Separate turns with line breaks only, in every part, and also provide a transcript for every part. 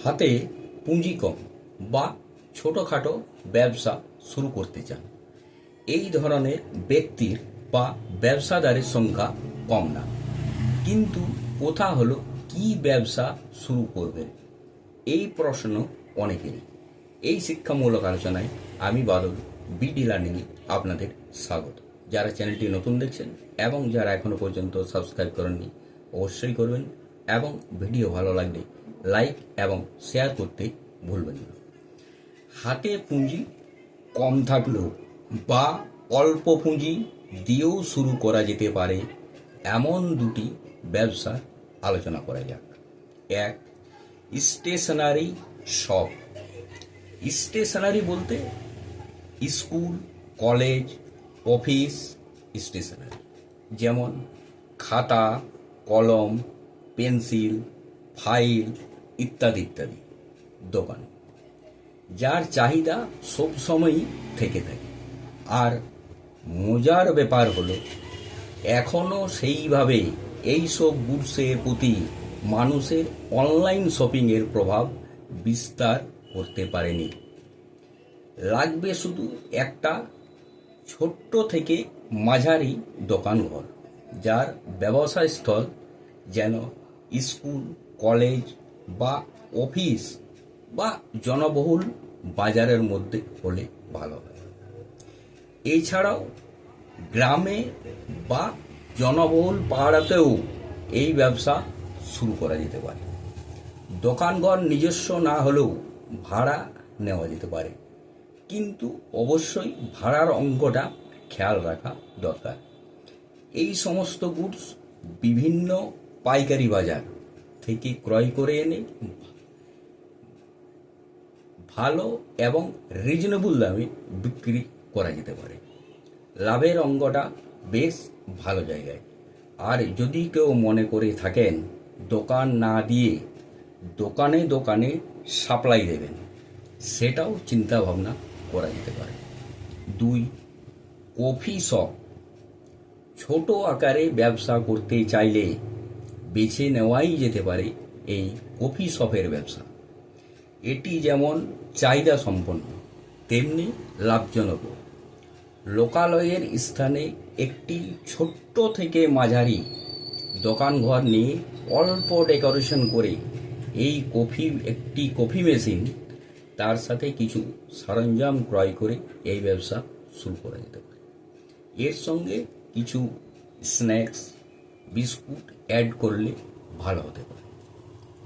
হাতে পুঁজি কম বা ছোটোখাটো ব্যবসা শুরু করতে চান, এই ধরনের ব্যক্তির বা ব্যবসাদারের সংখ্যা কম না। কিন্তু কথা হলো কি ব্যবসা শুরু করবেন, এই প্রশ্ন অনেকেরই। এই শিক্ষামূলক আলোচনায় আমি বাদল বিডি লার্নিংয়ে আপনাদের স্বাগত। যারা চ্যানেলটি নতুন দেখছেন এবং যারা এখনো পর্যন্ত সাবস্ক্রাইব করেননি অবশ্যই করবেন, এবং ভিডিও ভালো লাগলে লাইক এবং শেয়ার করতে ভুলবেন না। হাতে পুঁজি কম থাকলেও বা অল্প পুঁজি দিয়েও শুরু করা যেতে পারে এমন দুটি ব্যবসার আলোচনা করা যাক। এক, স্টেশনারি শপ। স্টেশনারি বলতে স্কুল, কলেজ, অফিস স্টেশনারি, যেমন খাতা, কলম, পেন্সিল, ফাইল ইত্যাদি ইত্যাদি দোকান, যার চাহিদা সবসময়ই থেকে থাকে। আর মজার ব্যাপার হলো এখনও সেইভাবে এইসব গুডসের প্রতি মানুষের অনলাইন শপিংয়ের প্রভাব বিস্তার করতে পারেনি। লাগবে শুধু একটা ছোট্ট থেকে মাঝারি দোকানঘর, যার ব্যবসাস্থল যেন স্কুল, কলেজ বা অফিস বা জনবহুল বাজারের মধ্যে হলে ভালো হয়। এছাড়াও গ্রামে বা জনবহুল পাড়াতেও এই ব্যবসা শুরু করা যেতে পারে। দোকানঘর নিজস্ব না হলেও ভাড়া নেওয়া যেতে পারে, কিন্তু অবশ্যই ভাড়ার অঙ্কটা খেয়াল রাখা দরকার। এই সমস্ত গুডস বিভিন্ন পাইকারি বাজার থেকে ক্রয় করে এনে ভালো এবং রিজনেবল দামে বিক্রি করা যেতে পারে। লাভের অঙ্কটা বেশ ভালো জায়গায়। আর যদি কেউ মনে করে থাকেন দোকান না দিয়ে দোকানে দোকানে সাপ্লাই দেবেন, সেটাও চিন্তা ভাবনা করা যেতে পারে। দুই, কফি শপ। ছোট আকারে ব্যবসা করতে চাইলে বেছে নেওয়াই যেতে পারে এই কফি শপের ব্যবসা। এটি যেমন চাহিদা সম্পন্ন তেমনি লাভজনক। লোকালয়ের স্থানে একটি ছোট্ট থেকে মাঝারি দোকানঘর নিয়ে অল্প ডেকোরেশন করে একটি কফি মেশিন, তার সাথে কিছু সরঞ্জাম ক্রয় করে এই ব্যবসা শুরু করা যেতে পারে। এর সঙ্গে কিছু স্ন্যাক্স, বিস্কুট অ্যাড করলে ভালো হতে পারে।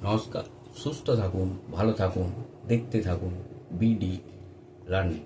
নমস্কার, সুস্থ থাকুন, ভালো থাকুন, দেখতে থাকুন বিডি লার্নিং।